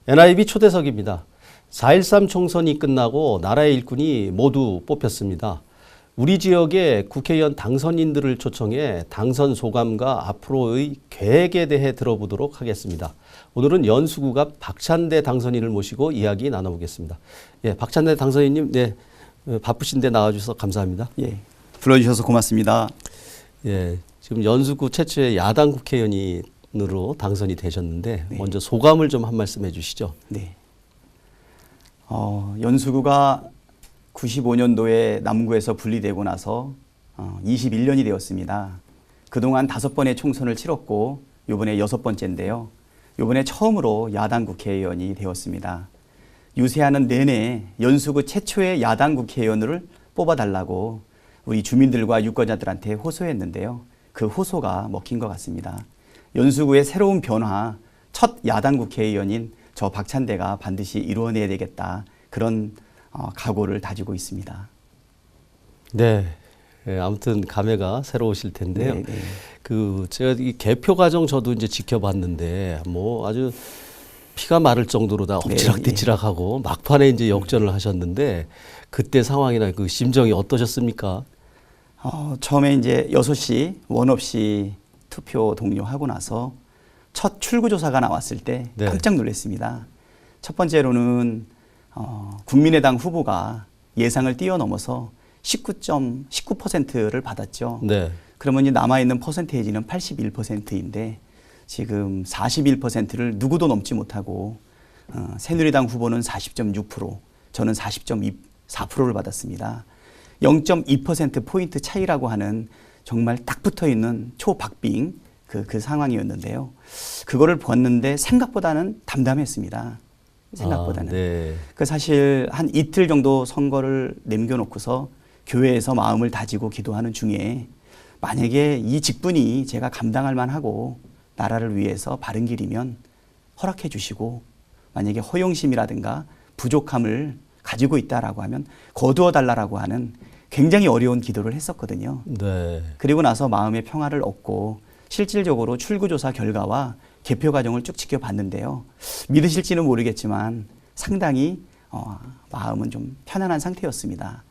NIB 초대석입니다. 4.13 총선이 끝나고 나라의 일꾼이 모두 뽑혔습니다. 우리 지역의 국회의원 당선인들을 초청해 당선 소감과 앞으로의 계획에 대해 들어보도록 하겠습니다. 오늘은 연수구갑 박찬대 당선인을 모시고 이야기 나눠보겠습니다. 예, 박찬대 당선인님, 네, 바쁘신데 나와주셔서 감사합니다. 예, 불러주셔서 고맙습니다. 예, 지금 연수구 최초의 야당 국회의원으로 당선이 되셨는데 네. 먼저 소감을 좀 한 말씀 해주시죠. 네. 연수구가 95년도에 남구에서 분리되고 나서 21년이 되었습니다. 그동안 5번의 총선을 치렀고 이번에 6번째인데요. 이번에 처음으로 야당 국회의원이 되었습니다. 유세하는 내내 연수구 최초의 야당 국회의원을 뽑아달라고 우리 주민들과 유권자들한테 호소했는데요. 그 호소가 먹힌 것 같습니다. 연수구의 새로운 변화, 첫 야당 국회의원인 저 박찬대가 반드시 이루어내야 되겠다. 그런 각오를 다지고 있습니다. 네. 네, 아무튼 감회가 새로우실 텐데요. 네, 네. 제가 이 개표 과정 저도 이제 지켜봤는데 뭐 아주 피가 마를 정도로 다 엎치락뒤치락하고 막판에 이제 역전을 하셨는데 그때 상황이나 그 심정이 어떠셨습니까? 처음에 이제 6시 원 없이 투표 종료하고 나서 첫 출구조사가 나왔을 때 네. 깜짝 놀랐습니다. 첫 번째로는 국민의당 후보가 예상을 뛰어넘어서 19%를 받았죠. 네. 그러면 남아있는 퍼센테이지는 81%인데 지금 41%를 누구도 넘지 못하고 새누리당 후보는 40.6%, 저는 40.4%를 받았습니다. 0.2%포인트 차이라고 하는 정말 딱 붙어있는 초박빙 그 상황이었는데요. 그거를 보았는데 생각보다는 담담했습니다. 생각보다는. 네. 사실 한 이틀 정도 선거를 남겨놓고서 교회에서 마음을 다지고 기도하는 중에 만약에 이 직분이 제가 감당할 만하고 나라를 위해서 바른 길이면 허락해 주시고 만약에 허영심이라든가 부족함을 가지고 있다라고 하면 거두어 달라라고 하는 굉장히 어려운 기도를 했었거든요. 네. 그리고 나서 마음의 평화를 얻고 실질적으로 출구조사 결과와 개표 과정을 쭉 지켜봤는데요. 믿으실지는 모르겠지만 상당히 마음은 좀 편안한 상태였습니다.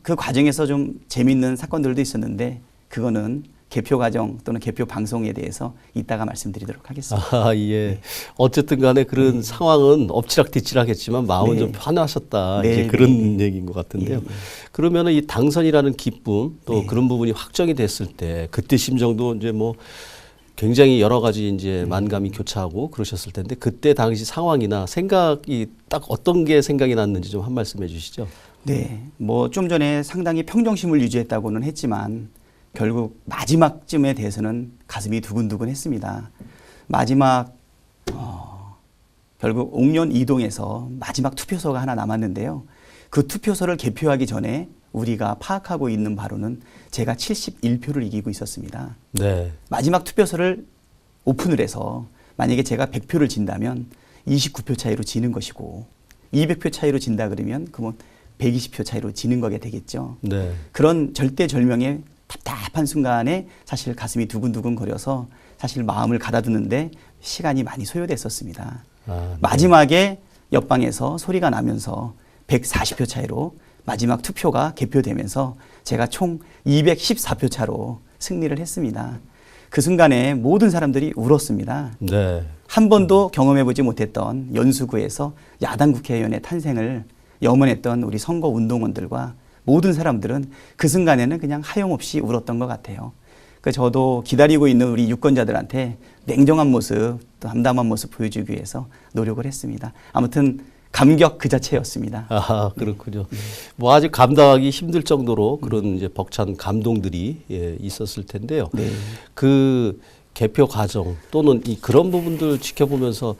그 과정에서 좀 재미있는 사건들도 있었는데 그거는 개표 과정 또는 개표 방송에 대해서 이따가 말씀드리도록 하겠습니다. 예. 네. 어쨌든 간에 그런 상황은 엎치락뒤치락했지만 마음은 네. 좀 편하셨다. 네, 이제 네, 그런 네. 얘기인 것 같은데요. 네, 네. 그러면은 이 당선이라는 기쁨 또 네. 그런 부분이 확정이 됐을 때 그때 심정도 이제 뭐 굉장히 여러 가지 이제 만감이 교차하고 그러셨을 텐데 그때 당시 상황이나 생각이 딱 어떤 게 생각이 났는지 좀 한 말씀 해주시죠. 네, 뭐 좀 전에 상당히 평정심을 유지했다고는 했지만 결국 마지막쯤에 대해서는 가슴이 두근두근했습니다. 마지막 결국 옥년 이동에서 마지막 투표소가 하나 남았는데요. 그 투표소를 개표하기 전에 우리가 파악하고 있는 바로는 제가 71표를 이기고 있었습니다. 네. 마지막 투표소를 오픈을 해서 만약에 제가 100표를 진다면 29표 차이로 지는 것이고 200표 차이로 진다 그러면 그러면 120표 차이로 지는 거게 되겠죠. 네. 그런 절대절명의 답답한 순간에 사실 가슴이 두근두근 거려서 사실 마음을 가다듬는데 시간이 많이 소요됐었습니다. 네. 마지막에 옆방에서 소리가 나면서 140표 차이로 마지막 투표가 개표되면서 제가 총 214표 차로 승리를 했습니다. 그 순간에 모든 사람들이 울었습니다. 네. 한 번도 경험해보지 못했던 연수구에서 야당 국회의원의 탄생을 염원했던 우리 선거운동원들과 모든 사람들은 그 순간에는 그냥 하염없이 울었던 것 같아요. 저도 기다리고 있는 우리 유권자들한테 냉정한 모습, 또 담담한 모습 보여주기 위해서 노력을 했습니다. 아무튼 감격 그 자체였습니다. 아, 그렇군요. 뭐 아직 감당하기 힘들 정도로 그런 이제 벅찬 감동들이 있었을 텐데요. 네. 그 개표 과정 또는 그런 부분들 지켜보면서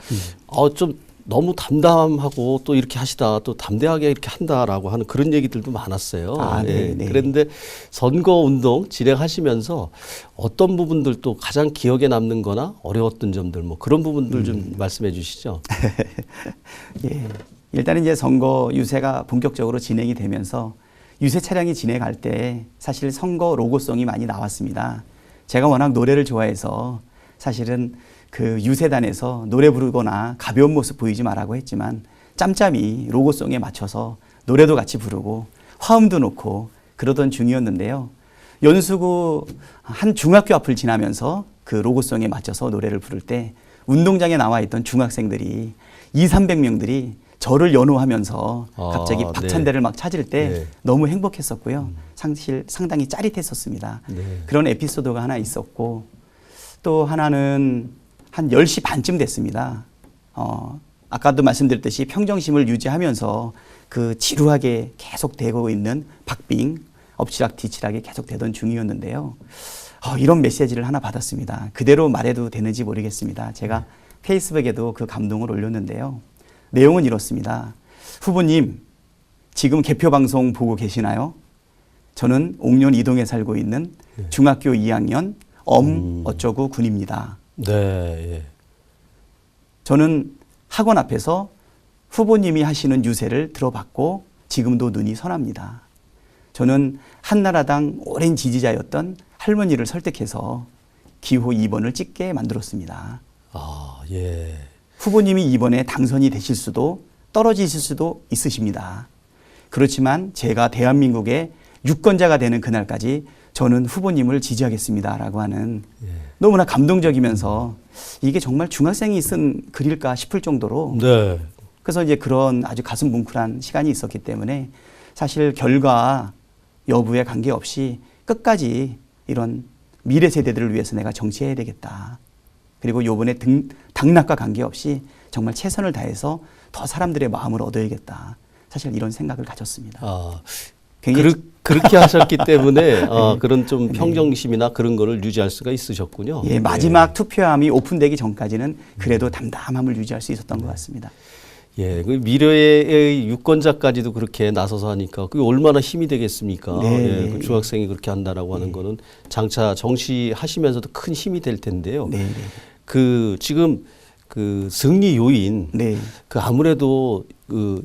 좀 너무 담담하고 또 이렇게 하시다 또 담대하게 이렇게 한다라고 하는 그런 얘기들도 많았어요. 네, 네. 그런데 선거운동 진행하시면서 어떤 부분들 또 가장 기억에 남는 거나 어려웠던 점들 뭐 그런 부분들 좀 말씀해 주시죠. 예. 일단은 이제 선거 유세가 본격적으로 진행이 되면서 유세 차량이 진행할 때 사실 선거 로고송이 많이 나왔습니다. 제가 워낙 노래를 좋아해서 사실은 그 유세단에서 노래 부르거나 가벼운 모습 보이지 말라고 했지만 짬짬이 로고송에 맞춰서 노래도 같이 부르고 화음도 놓고 그러던 중이었는데요. 연수구 한 중학교 앞을 지나면서 그 로고송에 맞춰서 노래를 부를 때 운동장에 나와 있던 중학생들이 200~300명들이 저를 연호하면서 갑자기 박찬대를 막 찾을 때 네. 너무 행복했었고요. 사실 상당히 짜릿했었습니다. 네. 그런 에피소드가 하나 있었고 또 하나는 한 10시 반쯤 됐습니다. 아까도 말씀드렸듯이 평정심을 유지하면서 그 지루하게 계속 되고 있는 박빙, 엎치락뒤치락이 계속 되던 중이었는데요. 이런 메시지를 하나 받았습니다. 그대로 말해도 되는지 모르겠습니다. 제가 페이스북에도 그 감동을 올렸는데요. 내용은 이렇습니다. 후보님, 지금 개표 방송 보고 계시나요? 저는 옥년 이동에 살고 있는 중학교 2학년 어쩌구 군입니다. 네. 예. 저는 학원 앞에서 후보님이 하시는 유세를 들어봤고 지금도 눈이 선합니다. 저는 한나라당 오랜 지지자였던 할머니를 설득해서 기호 2번을 찍게 만들었습니다. 아, 예. 후보님이 이번에 당선이 되실 수도 떨어지실 수도 있으십니다. 그렇지만 제가 대한민국의 유권자가 되는 그날까지 저는 후보님을 지지하겠습니다라고 하는 너무나 감동적이면서 이게 정말 중학생이 쓴 글일까 싶을 정도로 네. 그래서 이제 그런 아주 가슴 뭉클한 시간이 있었기 때문에 사실 결과 여부에 관계없이 끝까지 이런 미래 세대들을 위해서 내가 정치해야 되겠다. 그리고 요번에 당락과 관계없이 정말 최선을 다해서 더 사람들의 마음을 얻어야겠다. 사실 이런 생각을 가졌습니다. 아, 굉장히 그렇게 하셨기 때문에 그런 좀 평정심이나 그런 거를 유지할 수가 있으셨군요. 예, 마지막 투표함이 오픈되기 전까지는 그래도 담담함을 유지할 수 있었던 것 같습니다. 예, 그 미래의 유권자까지도 그렇게 나서서 하니까 그게 얼마나 힘이 되겠습니까? 네. 예, 그 중학생이 그렇게 한다라고 하는 거는 장차 정시하시면서도 큰 힘이 될 텐데요. 네. 그 지금 그 승리 요인, 네. 그 아무래도 그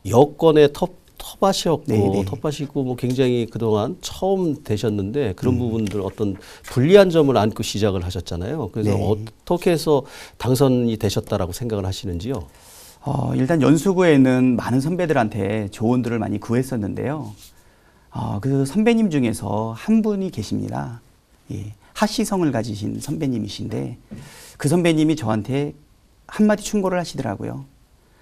여권의 텃밭이었고 네. 텃밭이고 뭐 굉장히 그동안 처음 되셨는데 그런 부분들 어떤 불리한 점을 안고 시작을 하셨잖아요. 그래서 네. 어떻게 해서 당선이 되셨다라고 생각을 하시는지요? 일단 연수구에 있는 많은 선배들한테 조언들을 많이 구했었는데요. 그 선배님 중에서 한 분이 계십니다. 예, 하시성을 가지신 선배님이신데 그 선배님이 저한테 한마디 충고를 하시더라고요.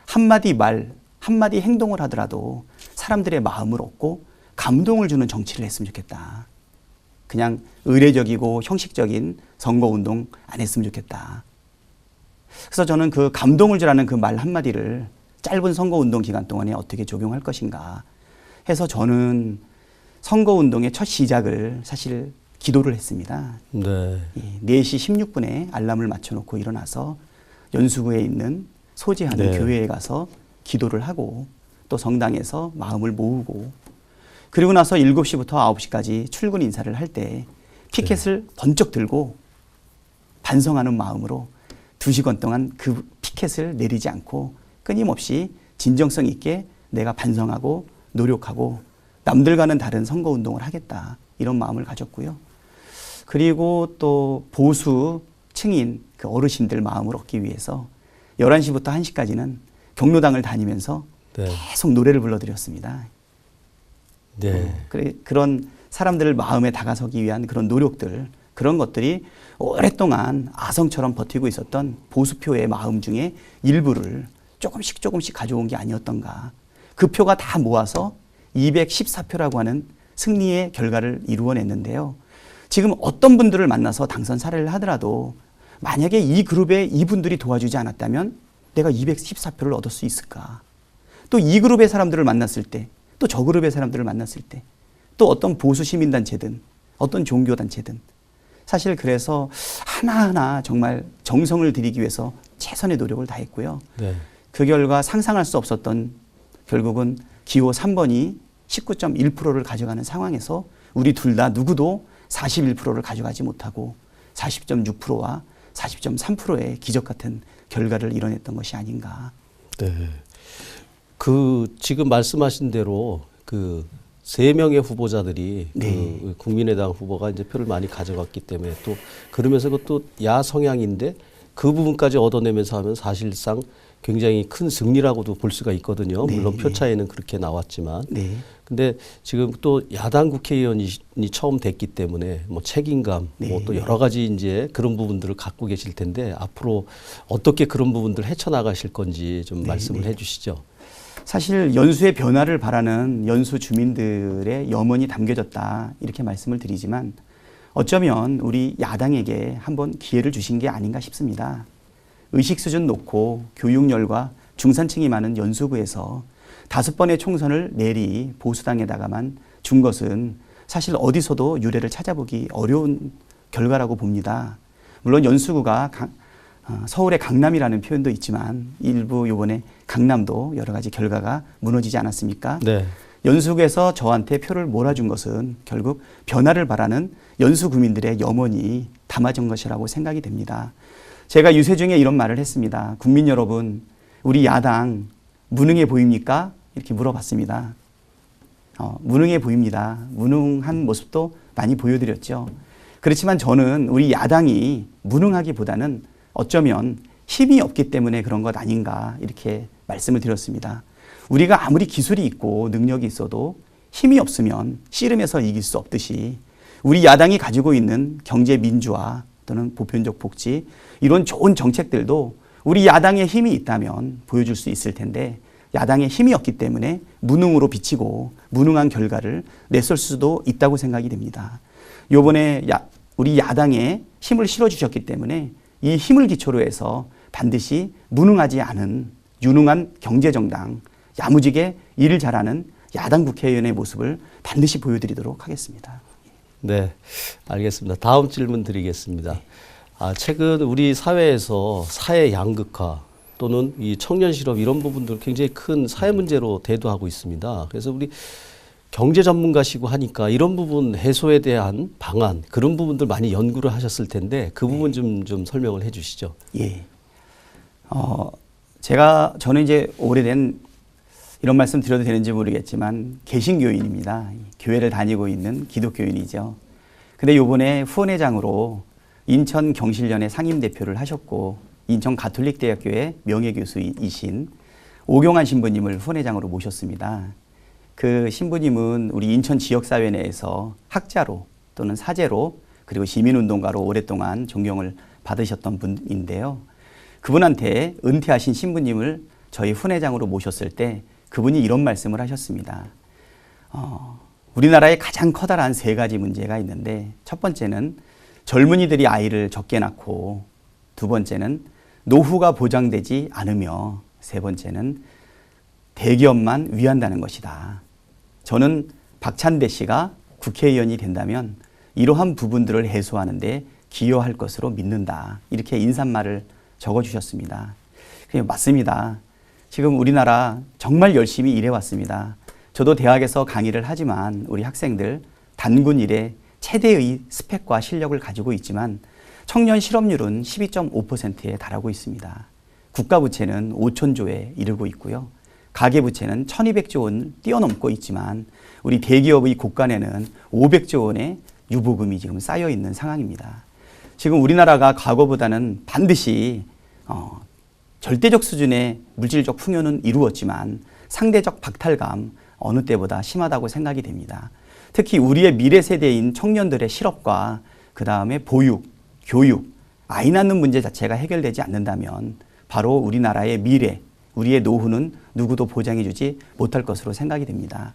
한마디 말, 한마디 행동을 하더라도 사람들의 마음을 얻고 감동을 주는 정치를 했으면 좋겠다. 그냥 의례적이고 형식적인 선거운동 안 했으면 좋겠다. 그래서 저는 그 감동을 주라는 그 말 한마디를 짧은 선거운동 기간 동안에 어떻게 적용할 것인가 해서 저는 선거운동의 첫 시작을 사실 기도를 했습니다. 네. 4시 16분에 알람을 맞춰놓고 일어나서 연수구에 있는 소재하는 네. 교회에 가서 기도를 하고 또 성당에서 마음을 모으고 그리고 나서 7시부터 9시까지 출근 인사를 할 때 피켓을 번쩍 들고 반성하는 마음으로 2시간 동안 그 피켓을 내리지 않고 끊임없이 진정성 있게 내가 반성하고 노력하고 남들과는 다른 선거운동을 하겠다. 이런 마음을 가졌고요. 그리고 또 보수 층인 그 어르신들 마음을 얻기 위해서 11시부터 1시까지는 경로당을 다니면서 네. 계속 노래를 불러드렸습니다. 네. 그런 사람들 마음에 다가서기 위한 그런 노력들, 그런 것들이 오랫동안 아성처럼 버티고 있었던 보수표의 마음 중에 일부를 조금씩 가져온 게 아니었던가. 그 표가 다 모아서 214표라고 하는 승리의 결과를 이루어냈는데요. 지금 어떤 분들을 만나서 당선 사례를 하더라도 만약에 이 그룹에 이분들이 도와주지 않았다면 내가 214표를 얻을 수 있을까? 또 이 그룹의 사람들을 만났을 때, 또 저 그룹의 사람들을 만났을 때, 또 어떤 보수 시민단체든 어떤 종교단체든 사실 그래서 하나하나 정말 정성을 들이기 위해서 최선의 노력을 다했고요. 네. 그 결과 상상할 수 없었던 결국은 기호 3번이 19.1%를 가져가는 상황에서 우리 둘 다 누구도 41%를 가져가지 못하고 40.6%와 40.3%의 기적 같은 결과를 이뤄냈던 것이 아닌가. 네. 그 지금 말씀하신 대로 그 3명의 후보자들이 네. 그 국민의당 후보가 이제 표를 많이 가져갔기 때문에 또 그러면서 그것도 야 성향인데 그 부분까지 얻어내면서 하면 사실상 굉장히 큰 승리라고도 볼 수가 있거든요. 네, 물론 표차에는 그렇게 나왔지만. 네. 근데 지금 또 야당 국회의원이 처음 됐기 때문에 뭐 책임감, 네. 뭐 또 여러 가지 이제 그런 부분들을 갖고 계실 텐데 앞으로 어떻게 그런 부분들 헤쳐나가실 건지 좀 말씀을 해 주시죠. 사실 연수의 변화를 바라는 연수 주민들의 염원이 담겨졌다 이렇게 말씀을 드리지만 어쩌면 우리 야당에게 한번 기회를 주신 게 아닌가 싶습니다. 의식 수준 높고 교육열과 중산층이 많은 연수구에서 5번의 총선을 내리 보수당에다가만 준 것은 사실 어디서도 유례를 찾아보기 어려운 결과라고 봅니다. 물론 연수구가 서울의 강남이라는 표현도 있지만 일부 이번에 강남도 여러 가지 결과가 무너지지 않았습니까? 네. 연수구에서 저한테 표를 몰아준 것은 결국 변화를 바라는 연수 구민들의 염원이 담아진 것이라고 생각이 됩니다. 제가 유세중에 이런 말을 했습니다. 국민 여러분, 우리 야당 무능해 보입니까? 이렇게 물어봤습니다. 무능해 보입니다. 무능한 모습도 많이 보여드렸죠. 그렇지만 저는 우리 야당이 무능하기보다는 어쩌면 힘이 없기 때문에 그런 것 아닌가 이렇게 말씀을 드렸습니다. 우리가 아무리 기술이 있고 능력이 있어도 힘이 없으면 씨름해서 이길 수 없듯이 우리 야당이 가지고 있는 경제 민주화 또는 보편적 복지 이런 좋은 정책들도 우리 야당의 힘이 있다면 보여줄 수 있을 텐데 야당의 힘이 없기 때문에 무능으로 비치고 무능한 결과를 냈을 수도 있다고 생각이 됩니다. 요번에 우리 야당에 힘을 실어주셨기 때문에 이 힘을 기초로 해서 반드시 무능하지 않은 유능한 경제정당, 야무지게 일을 잘하는 야당 국회의원의 모습을 반드시 보여드리도록 하겠습니다. 네, 알겠습니다. 다음 질문 드리겠습니다. 최근 우리 사회에서 사회 양극화 또는 이 청년 실업 이런 부분들 굉장히 큰 사회 문제로 대두하고 있습니다. 그래서 우리 경제 전문가시고 하니까 이런 부분 해소에 대한 방안 그런 부분들 많이 연구를 하셨을 텐데 그 부분 좀 설명을 해 주시죠. 예. 저는 이제 오래된 이런 말씀 드려도 되는지 모르겠지만 개신교인입니다. 교회를 다니고 있는 기독교인이죠. 근데 요번에 후원회장으로 인천 경실련의 상임대표를 하셨고 인천 가톨릭대학교의 명예교수이신 오경환 신부님을 후원회장으로 모셨습니다. 그 신부님은 우리 인천 지역사회 내에서 학자로 또는 사제로 그리고 시민운동가로 오랫동안 존경을 받으셨던 분인데요. 그분한테 은퇴하신 신부님을 저희 후원회장으로 모셨을 때 그분이 이런 말씀을 하셨습니다. 우리나라에 가장 커다란 3가지 문제가 있는데 첫 번째는 젊은이들이 아이를 적게 낳고 두 번째는 노후가 보장되지 않으며 세 번째는 대기업만 위한다는 것이다. 저는 박찬대 씨가 국회의원이 된다면 이러한 부분들을 해소하는 데 기여할 것으로 믿는다. 이렇게 인사말을 적어주셨습니다. 맞습니다. 지금 우리나라 정말 열심히 일해왔습니다. 저도 대학에서 강의를 하지만 우리 학생들 단군 일에 최대의 스펙과 실력을 가지고 있지만 청년 실업률은 12.5%에 달하고 있습니다. 국가 부채는 5천조에 이르고 있고요. 가계 부채는 1200조 원을 뛰어넘고 있지만 우리 대기업의 곳간에는 500조 원의 유보금이 지금 쌓여 있는 상황입니다. 지금 우리나라가 과거보다는 반드시 절대적 수준의 물질적 풍요는 이루었지만 상대적 박탈감 어느 때보다 심하다고 생각이 됩니다. 특히 우리의 미래 세대인 청년들의 실업과 그 다음에 보육, 교육, 아이 낳는 문제 자체가 해결되지 않는다면 바로 우리나라의 미래, 우리의 노후는 누구도 보장해주지 못할 것으로 생각이 됩니다.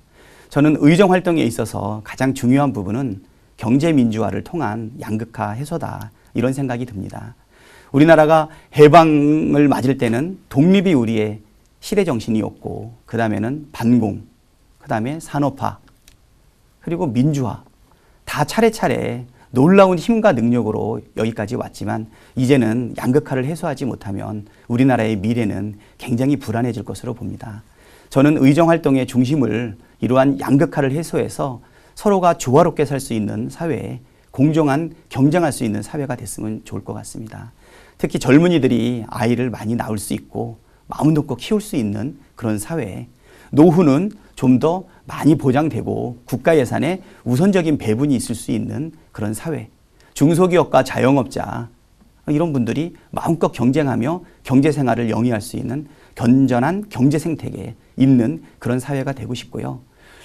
저는 의정 활동에 있어서 가장 중요한 부분은 경제 민주화를 통한 양극화 해소다 이런 생각이 듭니다. 우리나라가 해방을 맞을 때는 독립이 우리의 시대 정신이었고 그 다음에는 반공, 그 다음에 산업화, 그리고 민주화 다 차례차례 놀라운 힘과 능력으로 여기까지 왔지만 이제는 양극화를 해소하지 못하면 우리나라의 미래는 굉장히 불안해질 것으로 봅니다. 저는 의정활동의 중심을 이러한 양극화를 해소해서 서로가 조화롭게 살 수 있는 사회에 공정한 경쟁할 수 있는 사회가 됐으면 좋을 것 같습니다. 특히 젊은이들이 아이를 많이 낳을 수 있고 마음 놓고 키울 수 있는 그런 사회, 노후는 좀 더 많이 보장되고 국가 예산에 우선적인 배분이 있을 수 있는 그런 사회, 중소기업과 자영업자 이런 분들이 마음껏 경쟁하며 경제 생활을 영위할 수 있는 건전한 경제 생태계에 있는 그런 사회가 되고 싶고요.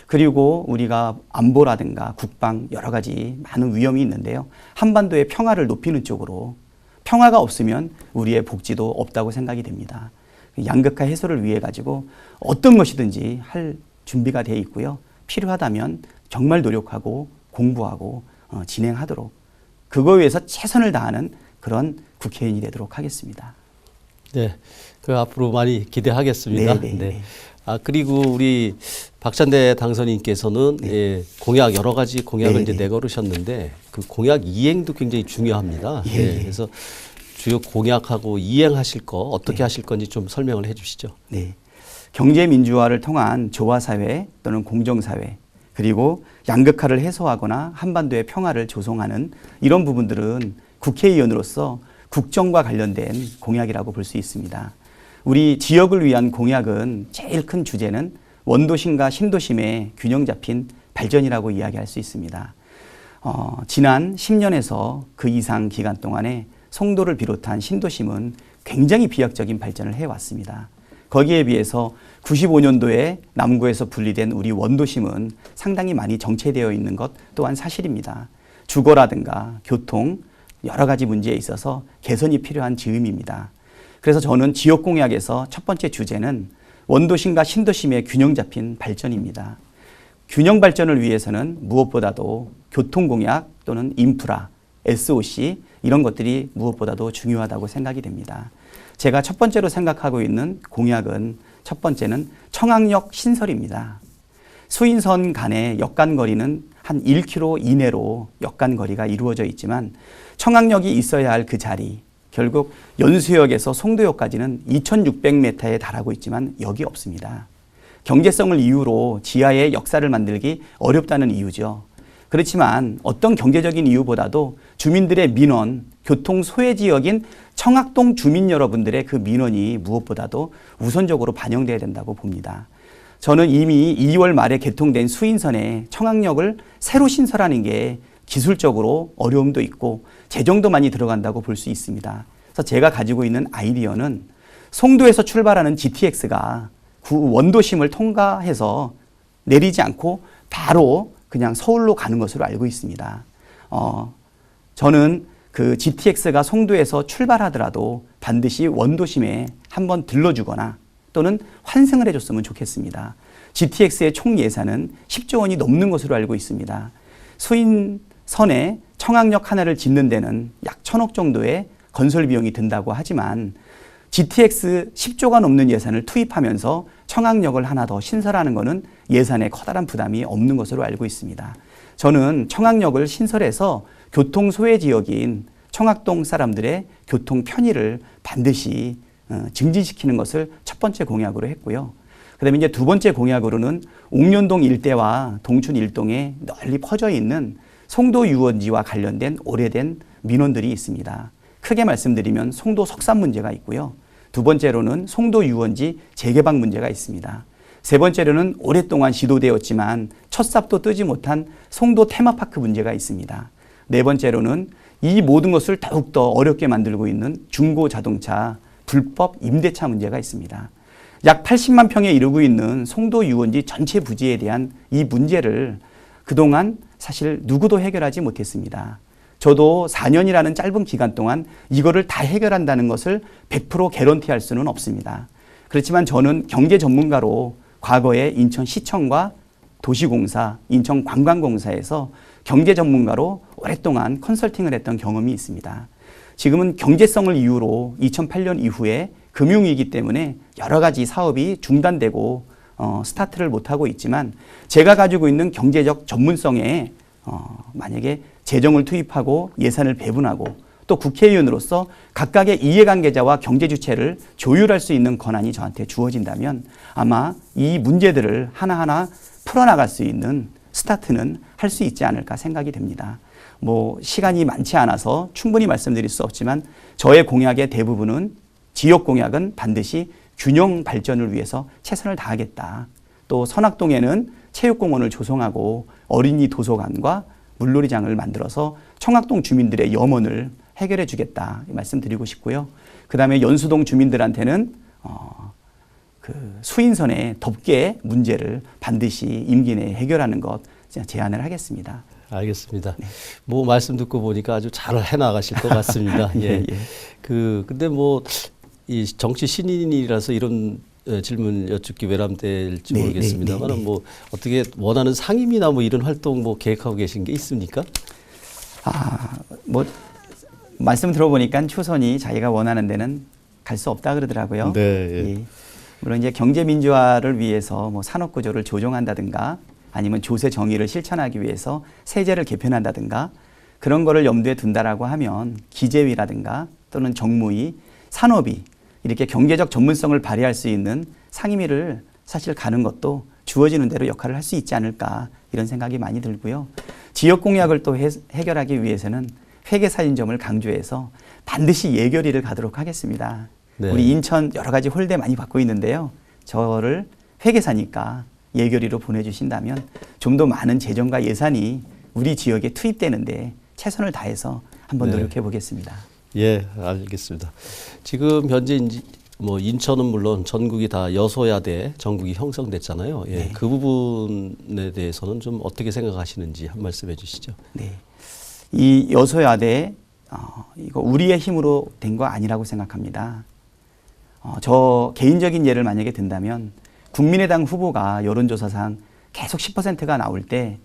그리고 우리가 안보라든가 국방 여러 가지 많은 위험이 있는데요. 한반도의 평화를 높이는 쪽으로 평화가 없으면 우리의 복지도 없다고 생각이 됩니다. 양극화 해소를 위해 가지고 어떤 것이든지 할 준비가 되어 있고요. 필요하다면 정말 노력하고 공부하고 진행하도록 그거에 위해서 최선을 다하는 그런 국회의원이 되도록 하겠습니다. 네, 그 앞으로 많이 기대하겠습니다. 네. 네. 그리고 우리 박찬대 당선인께서는 네. 예, 공약 여러 가지 공약을 네, 이제 네. 내걸으셨는데 그 공약 이행도 굉장히 중요합니다. 예. 네, 그래서 주요 공약하고 이행하실 거 어떻게 네. 하실 건지 좀 설명을 해주시죠. 네. 경제 민주화를 통한 조화사회 또는 공정사회 그리고 양극화를 해소하거나 한반도의 평화를 조성하는 이런 부분들은 국회의원으로서 국정과 관련된 공약이라고 볼 수 있습니다. 우리 지역을 위한 공약은 제일 큰 주제는 원도심과 신도심의 균형 잡힌 발전이라고 이야기할 수 있습니다. 지난 10년에서 그 이상 기간 동안에 송도를 비롯한 신도심은 굉장히 비약적인 발전을 해왔습니다. 거기에 비해서 95년도에 남구에서 분리된 우리 원도심은 상당히 많이 정체되어 있는 것 또한 사실입니다. 주거라든가 교통 여러 가지 문제에 있어서 개선이 필요한 즈음입니다. 그래서 저는 지역 공약에서 첫 번째 주제는 원도심과 신도심의 균형 잡힌 발전입니다. 균형 발전을 위해서는 무엇보다도 교통 공약 또는 인프라, SOC 이런 것들이 무엇보다도 중요하다고 생각이 됩니다. 제가 첫 번째로 생각하고 있는 공약은 첫 번째는 청학역 신설입니다. 수인선 간의 역간거리는 한 1km 이내로 역간거리가 이루어져 있지만 청학역이 있어야 할 그 자리 결국 연수역에서 송도역까지는 2600m에 달하고 있지만 역이 없습니다. 경제성을 이유로 지하에 역사를 만들기 어렵다는 이유죠. 그렇지만 어떤 경제적인 이유보다도 주민들의 민원, 교통 소외 지역인 청학동 주민 여러분들의 그 민원이 무엇보다도 우선적으로 반영돼야 된다고 봅니다. 저는 이미 2월 말에 개통된 수인선에 청학역을 새로 신설하는 게 기술적으로 어려움도 있고 재정도 많이 들어간다고 볼 수 있습니다. 그래서 제가 가지고 있는 아이디어는 송도에서 출발하는 GTX가 원도심을 통과해서 내리지 않고 바로 그냥 서울로 가는 것으로 알고 있습니다. 저는 그 GTX가 송도에서 출발하더라도 반드시 원도심에 한번 들러주거나 또는 환승을 해줬으면 좋겠습니다. GTX의 총 예산은 10조 원이 넘는 것으로 알고 있습니다. 수인선에 청학역 하나를 짓는 데는 약 1,000억 정도의 건설 비용이 든다고 하지만 GTX 10조가 넘는 예산을 투입하면서 청학역을 하나 더 신설하는 것은 예산에 커다란 부담이 없는 것으로 알고 있습니다. 저는 청학역을 신설해서 교통 소외 지역인 청학동 사람들의 교통 편의를 반드시 증진시키는 것을 첫 번째 공약으로 했고요. 그다음에 이제 두 번째 공약으로는 옥년동 일대와 동춘 일동에 널리 퍼져 있는 송도 유원지와 관련된 오래된 민원들이 있습니다. 크게 말씀드리면 송도 석산 문제가 있고요. 두 번째로는 송도 유원지 재개방 문제가 있습니다. 세 번째로는 오랫동안 시도되었지만 첫 삽도 뜨지 못한 송도 테마파크 문제가 있습니다. 네 번째로는 이 모든 것을 더욱더 어렵게 만들고 있는 중고자동차 불법 임대차 문제가 있습니다. 약 80만 평에 이르고 있는 송도 유원지 전체 부지에 대한 이 문제를 그동안 사실 누구도 해결하지 못했습니다. 저도 4년이라는 짧은 기간 동안 이거를 다 해결한다는 것을 100% 개런티할 수는 없습니다. 그렇지만 저는 경제 전문가로 과거에 인천시청과 도시공사, 인천관광공사에서 경제 전문가로 오랫동안 컨설팅을 했던 경험이 있습니다. 지금은 경제성을 이유로 2008년 이후에 금융위기 때문에 여러 가지 사업이 중단되고 스타트를 못하고 있지만 제가 가지고 있는 경제적 전문성에 만약에 재정을 투입하고 예산을 배분하고 또 국회의원으로서 각각의 이해관계자와 경제주체를 조율할 수 있는 권한이 저한테 주어진다면 아마 이 문제들을 하나하나 풀어나갈 수 있는 스타트는 할 수 있지 않을까 생각이 됩니다. 시간이 많지 않아서 충분히 말씀드릴 수 없지만 저의 공약의 대부분은 지역 공약은 반드시 균형 발전을 위해서 최선을 다하겠다. 또 선악동에는 체육공원을 조성하고 어린이 도서관과 물놀이장을 만들어서 청학동 주민들의 염원을 해결해 주겠다 말씀드리고 싶고요. 그다음에 연수동 주민들한테는 그 수인선의 덮개 문제를 반드시 임기 내에 해결하는 것 제안을 하겠습니다. 알겠습니다. 네. 뭐 말씀 듣고 보니까 아주 잘 해나가실 것 같습니다. 예. 예. 근데 뭐 이 정치 신인이라서 이런 질문 여쭙기 외람될지 네, 모르겠습니다만 네, 네, 네. 뭐 어떻게 원하는 상임이나 뭐 이런 활동 뭐 계획하고 계신 게 있습니까? 뭐 말씀 들어보니까 초선이 자기가 원하는 데는 갈 수 없다 그러더라고요. 네. 예. 예. 물론 이제 경제 민주화를 위해서 뭐 산업 구조를 조정한다든가 아니면 조세 정의를 실천하기 위해서 세제를 개편한다든가 그런 거를 염두에 둔다라고 하면 기재위라든가 또는 정무위, 산업위 이렇게 경제적 전문성을 발휘할 수 있는 상임위를 사실 가는 것도 주어지는 대로 역할을 할 수 있지 않을까 이런 생각이 많이 들고요. 지역 공약을 또 해결하기 위해서는 회계사진점을 강조해서 반드시 예결위를 가도록 하겠습니다. 네. 우리 인천 여러 가지 홀대 많이 받고 있는데요. 저를 회계사니까 예결위로 보내주신다면 좀 더 많은 재정과 예산이 우리 지역에 투입되는데 최선을 다해서 한번 네. 노력해 보겠습니다. 예, 알겠습니다. 지금 현재 뭐 인천은 물론 전국이 다 여소야대 전국이 형성됐잖아요. 예, 네. 그 부분에 대해서는 좀 어떻게 생각하시는지 한 말씀해 주시죠. 네, 이 여소야대 이거 우리의 힘으로 된 거 아니라고 생각합니다. 저 개인적인 예를 만약에 든다면 국민의당 후보가 여론조사상 계속 10%가 나올 때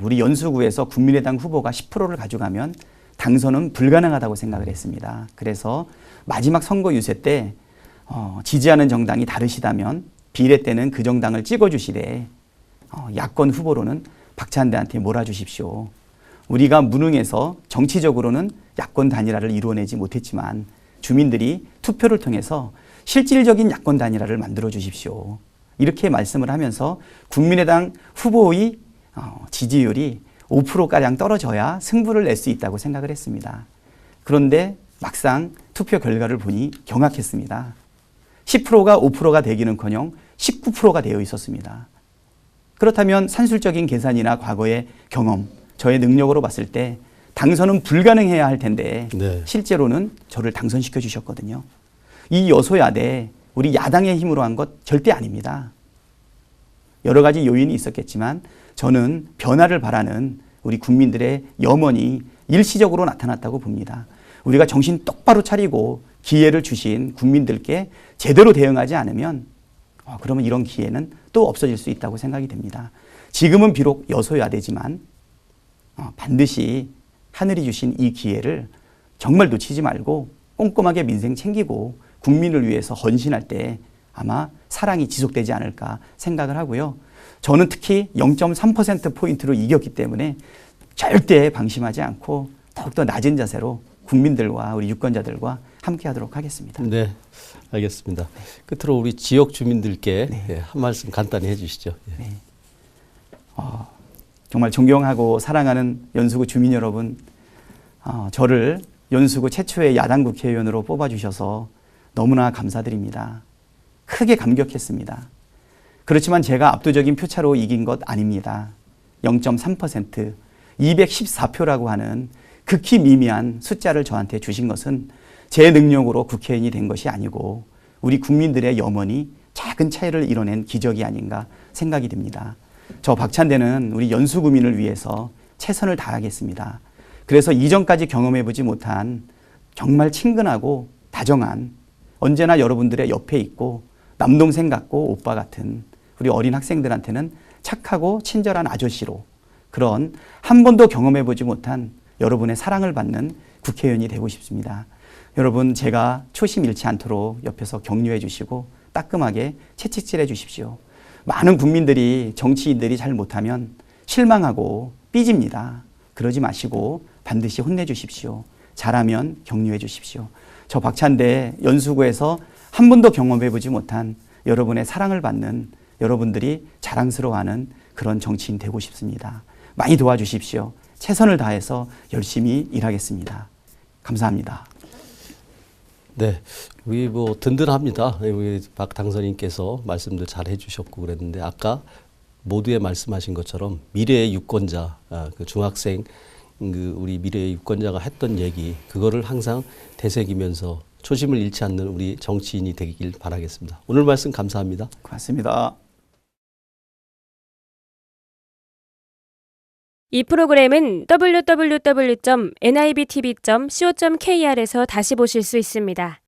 우리 연수구에서 국민의당 후보가 10%를 가져가면 당선은 불가능하다고 생각을 했습니다. 그래서 마지막 선거 유세 때 지지하는 정당이 다르시다면 비례 때는 그 정당을 찍어주시되 야권 후보로는 박찬대한테 몰아주십시오. 우리가 무능해서 정치적으로는 야권 단일화를 이루어내지 못했지만 주민들이 투표를 통해서 실질적인 야권 단일화를 만들어 주십시오. 이렇게 말씀을 하면서 국민의당 후보의 지지율이 5%가량 떨어져야 승부를 낼 수 있다고 생각을 했습니다. 그런데 막상 투표 결과를 보니 경악했습니다. 10%가 5%가 되기는커녕 19%가 되어 있었습니다. 그렇다면 산술적인 계산이나 과거의 경험, 저의 능력으로 봤을 때 당선은 불가능해야 할 텐데 네. 실제로는 저를 당선시켜 주셨거든요. 이 여소야대 우리 야당의 힘으로 한 것 절대 아닙니다. 여러 가지 요인이 있었겠지만 저는 변화를 바라는 우리 국민들의 염원이 일시적으로 나타났다고 봅니다. 우리가 정신 똑바로 차리고 기회를 주신 국민들께 제대로 대응하지 않으면 그러면 이런 기회는 또 없어질 수 있다고 생각이 됩니다. 지금은 비록 여소야대지만 반드시 하늘이 주신 이 기회를 정말 놓치지 말고 꼼꼼하게 민생 챙기고 국민을 위해서 헌신할 때 아마 사랑이 지속되지 않을까 생각을 하고요. 저는 특히 0.3%포인트로 이겼기 때문에 절대 방심하지 않고 더욱더 낮은 자세로 국민들과 우리 유권자들과 함께 하도록 하겠습니다. 네, 알겠습니다. 끝으로 우리 지역 주민들께 네. 예, 한 말씀 간단히 해주시죠. 예. 네. 정말 존경하고 사랑하는 연수구 주민 여러분, 저를 연수구 최초의 야당 국회의원으로 뽑아주셔서 너무나 감사드립니다. 크게 감격했습니다. 그렇지만 제가 압도적인 표차로 이긴 것 아닙니다. 0.3%, 214표라고 하는 극히 미미한 숫자를 저한테 주신 것은 제 능력으로 국회의원이 된 것이 아니고 우리 국민들의 염원이 작은 차이를 이뤄낸 기적이 아닌가 생각이 듭니다. 저 박찬대는 우리 연수구민을 위해서 최선을 다하겠습니다. 그래서 이전까지 경험해보지 못한 정말 친근하고 다정한 언제나 여러분들의 옆에 있고 남동생 같고 오빠 같은 우리 어린 학생들한테는 착하고 친절한 아저씨로 그런 한 번도 경험해보지 못한 여러분의 사랑을 받는 국회의원이 되고 싶습니다. 여러분 제가 초심 잃지 않도록 옆에서 격려해 주시고 따끔하게 채찍질해 주십시오. 많은 국민들이 정치인들이 잘 못하면 실망하고 삐집니다. 그러지 마시고 반드시 혼내주십시오. 잘하면 격려해 주십시오. 저 박찬대 연수구에서 한 번도 경험해보지 못한 여러분의 사랑을 받는 여러분들이 자랑스러워하는 그런 정치인 되고 싶습니다. 많이 도와주십시오. 최선을 다해서 열심히 일하겠습니다. 감사합니다. 네, 우리 뭐 든든합니다. 우리 박 당선인께서 말씀들 잘 해주셨고 그랬는데 아까 모두에 말씀하신 것처럼 미래의 유권자, 그 중학생 우리 미래의 유권자가 했던 얘기 그거를 항상 되새기면서 초심을 잃지 않는 우리 정치인이 되길 바라겠습니다. 오늘 말씀 감사합니다. 고맙습니다. 이 프로그램은 www.nibtv.co.kr에서 다시 보실 수 있습니다.